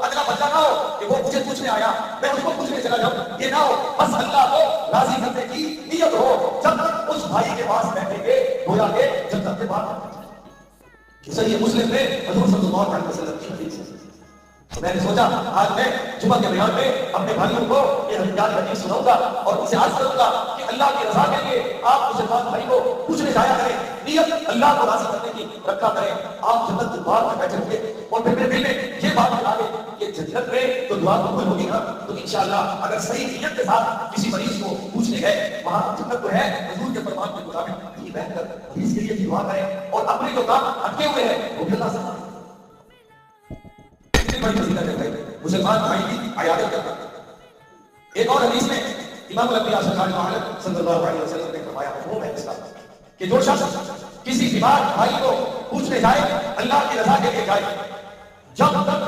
अगला बच्चा ना हो कि वो मुझे पूछने आया, मैं उसको पूछने चला जाऊं। ये ना हो, बस अल्लाह को राजी करने की नियत हो। जब तक उस भाई के पास बैठेंगे, गोया के जब तक के बाद सही मुस्लिम में हजूर सल्लल्लाहु अलैहि वसल्लम की हदीस है। तो मैंने सोचा आज मैं जुमा के बयान में अपने भाइयों को ये हदीस सुनाऊंगा और उनसे आज करूंगा कि अल्लाह की रजा के लिए आप मुसलमान भाई को पूछने जाया करें, नियत अल्लाह को राजी करने की रखा करें। आप जन्नत के द्वार पर बैठे होंगे और फिर मेरे दिल में ये बात बता दे कि जन्नत में तो दुआ कबूल होगी ना। तो इंशाअल्लाह अगर सही नियत के साथ किसी मरीज को पूछने गए, वहां जन्नत तो है, हुजूर के फरमान के मुताबिक ये बेहतर मरीज के लिए दुआ करें और अपने जो काम अटके हुए हैं वो भी अल्लाह से मांगें। बड़ी फजीलत है भाई मुसलमान भाई की अयादत करना। एक और हदीस में इमाम अल-अंबिया सल्लल्लाहु अलैहि वसल्लम ने फरमाया, वो है इसका कि जो शख्स किसी बीमार भाई को पूछने जाए, अल्लाह की रजा के लिए जाए, जब तक